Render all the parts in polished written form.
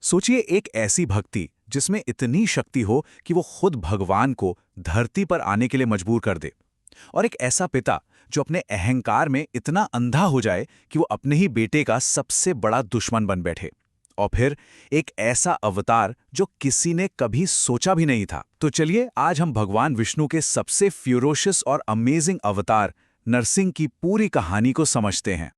सोचिए एक ऐसी भक्ति जिसमें इतनी शक्ति हो कि वो खुद भगवान को धरती पर आने के लिए मजबूर कर दे, और एक ऐसा पिता जो अपने अहंकार में इतना अंधा हो जाए कि वो अपने ही बेटे का सबसे बड़ा दुश्मन बन बैठे, और फिर एक ऐसा अवतार जो किसी ने कभी सोचा भी नहीं था। तो चलिए आज हम भगवान विष्णु के सबसे फ्यूरोशियस और अमेजिंग अवतार नरसिंह की पूरी कहानी को समझते हैं।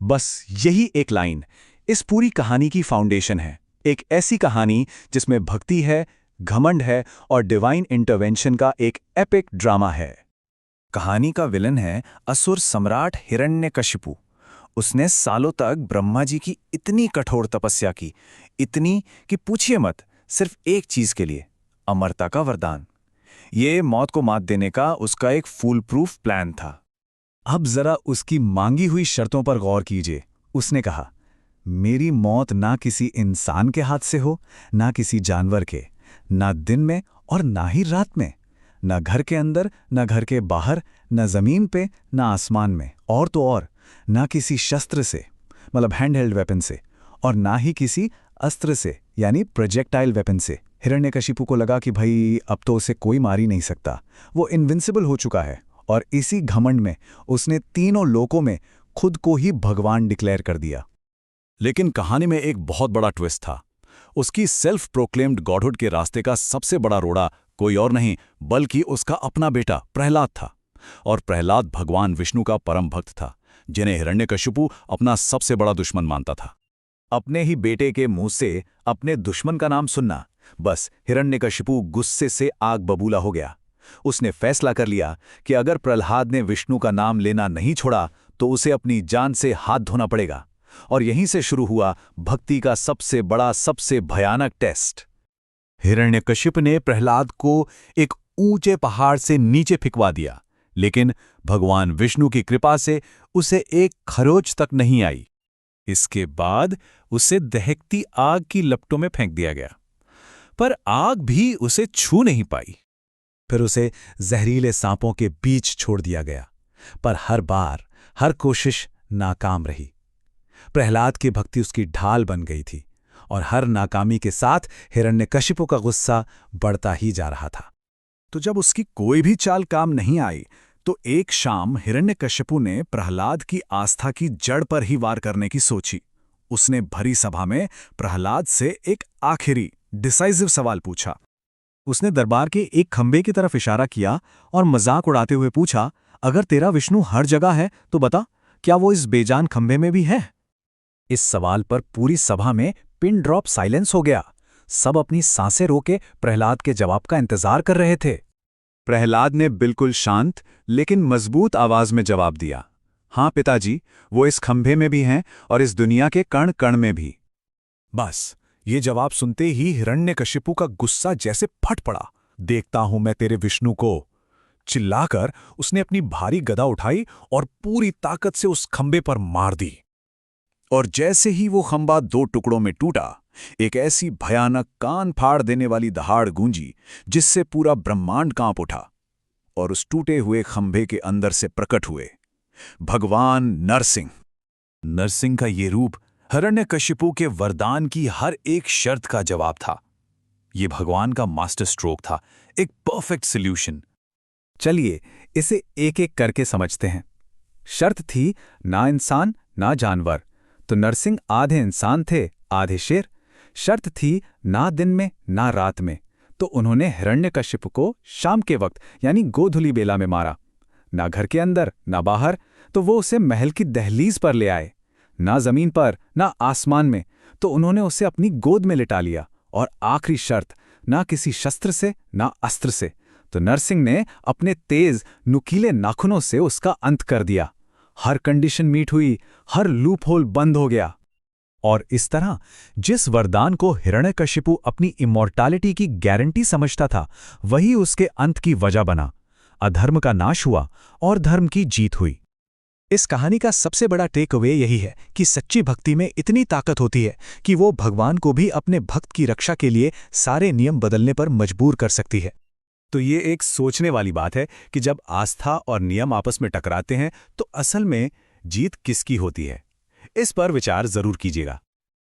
बस यही एक लाइन इस पूरी कहानी की फाउंडेशन है। एक ऐसी कहानी जिसमें भक्ति है, घमंड है और डिवाइन इंटरवेंशन का एक एपिक ड्रामा है। कहानी का विलन है असुर सम्राट हिरण्यकशिपु। उसने सालों तक ब्रह्मा जी की इतनी कठोर तपस्या की, इतनी कि पूछिए मत, सिर्फ एक चीज के लिए, अमरता का वरदान। ये मौत को मात देने का उसका एक फूल प्रूफ प्लान था। अब जरा उसकी मांगी हुई शर्तों पर गौर कीजिए। उसने कहा, मेरी मौत ना किसी इंसान के हाथ से हो, ना किसी जानवर के, ना दिन में और ना ही रात में, ना घर के अंदर, ना घर के बाहर, ना जमीन पे, ना आसमान में, और तो और ना किसी शस्त्र से, मतलब हैंड हेल्ड वेपन से, और ना ही किसी अस्त्र से, यानी प्रोजेक्टाइल वेपन से। हिरण्यकशिपु को लगा कि भाई अब तो उसे कोई मार ही नहीं सकता, वो इनविंसिबल हो चुका है, और इसी घमंड में उसने तीनों लोकों में खुद को ही भगवान डिक्लेयर कर दिया। लेकिन कहानी में एक बहुत बड़ा ट्विस्ट था। उसकी सेल्फ प्रोक्लेम्ड गॉडहुड के रास्ते का सबसे बड़ा रोड़ा कोई और नहीं बल्कि उसका अपना बेटा प्रहलाद था। और प्रहलाद भगवान विष्णु का परम भक्त था, जिन्हें हिरण्यकशिपु अपना सबसे बड़ा दुश्मन मानता था। अपने ही बेटे के मुंह से अपने दुश्मन का नाम सुनना, बस हिरण्यकशिपु गुस्से से आग बबूला हो गया। उसने फैसला कर लिया कि अगर प्रहलाद ने विष्णु का नाम लेना नहीं छोड़ा तो उसे अपनी जान से हाथ धोना पड़ेगा। और यहीं से शुरू हुआ भक्ति का सबसे बड़ा, सबसे भयानक टेस्ट। हिरण्यकशिप ने प्रहलाद को एक ऊंचे पहाड़ से नीचे फिकवा दिया, लेकिन भगवान विष्णु की कृपा से उसे एक खरोच तक नहीं आई। इसके बाद उसे दहकती आग की लपटों में फेंक दिया गया, पर आग भी उसे छू नहीं पाई। फिर उसे जहरीले सांपों के बीच छोड़ दिया गया, पर हर बार हर कोशिश नाकाम रही। प्रहलाद की भक्ति उसकी ढाल बन गई थी, और हर नाकामी के साथ हिरण्यकशिपु का गुस्सा बढ़ता ही जा रहा था। तो जब उसकी कोई भी चाल काम नहीं आई, तो एक शाम हिरण्यकशिपु ने प्रहलाद की आस्था की जड़ पर ही वार करने की सोची। उसने भरी सभा में प्रहलाद से एक आखिरी डिसाइसिव सवाल पूछा। उसने दरबार के एक खंबे की तरफ इशारा किया और मजाक उड़ाते हुए पूछा, अगर तेरा विष्णु हर जगह है तो बता, क्या वो इस बेजान खंबे में भी है? इस सवाल पर पूरी सभा में पिन ड्रॉप साइलेंस हो गया। सब अपनी सांसें रोके प्रहलाद के जवाब का इंतजार कर रहे थे। प्रहलाद ने बिल्कुल शांत लेकिन मजबूत आवाज में जवाब दिया, हाँ पिताजी, वो इस खंभे में भी हैं और इस दुनिया के कण कण में भी। बस ये जवाब सुनते ही हिरण्यकशिपु का गुस्सा जैसे फट पड़ा। देखता हूं मैं तेरे विष्णु को, चिल्लाकर उसने अपनी भारी गदा उठाई और पूरी ताकत से उस खंबे पर मार दी। और जैसे ही वो खंबा दो टुकड़ों में टूटा, एक ऐसी भयानक कान फाड़ देने वाली दहाड़ गूंजी जिससे पूरा ब्रह्मांड कांप उठा। और उस टूटे हुए खंभे के अंदर से प्रकट हुए भगवान नरसिंह। नरसिंह का ये रूप हिरण्यकशिपु के वरदान की हर एक शर्त का जवाब था। ये भगवान का मास्टर स्ट्रोक था, एक परफेक्ट सॉल्यूशन। चलिए इसे एक एक करके समझते हैं। शर्त थी ना इंसान ना जानवर, तो नरसिंह आधे इंसान थे आधे शेर। शर्त थी ना दिन में ना रात में, तो उन्होंने हिरण्यकशिपु को शाम के वक्त यानी गोधूली बेला में मारा। ना घर के अंदर ना बाहर, तो वो उसे महल की दहलीज पर ले आए। ना जमीन पर ना आसमान में, तो उन्होंने उसे अपनी गोद में लिटा लिया। और आखिरी शर्त, ना किसी शस्त्र से ना अस्त्र से, तो नरसिंह ने अपने तेज नुकीले नाखूनों से उसका अंत कर दिया। हर कंडीशन मीट हुई, हर लूप होल बंद हो गया। और इस तरह जिस वरदान को हिरण्यकशिपु अपनी इमॉर्टैलिटी की गारंटी समझता था, वही उसके अंत की वजह बना। अधर्म का नाश हुआ और धर्म की जीत हुई। इस कहानी का सबसे बड़ा टेक अवे यही है कि सच्ची भक्ति में इतनी ताकत होती है कि वो भगवान को भी अपने भक्त की रक्षा के लिए सारे नियम बदलने पर मजबूर कर सकती है। तो ये एक सोचने वाली बात है कि जब आस्था और नियम आपस में टकराते हैं तो असल में जीत किसकी होती है। इस पर विचार जरूर कीजिएगा।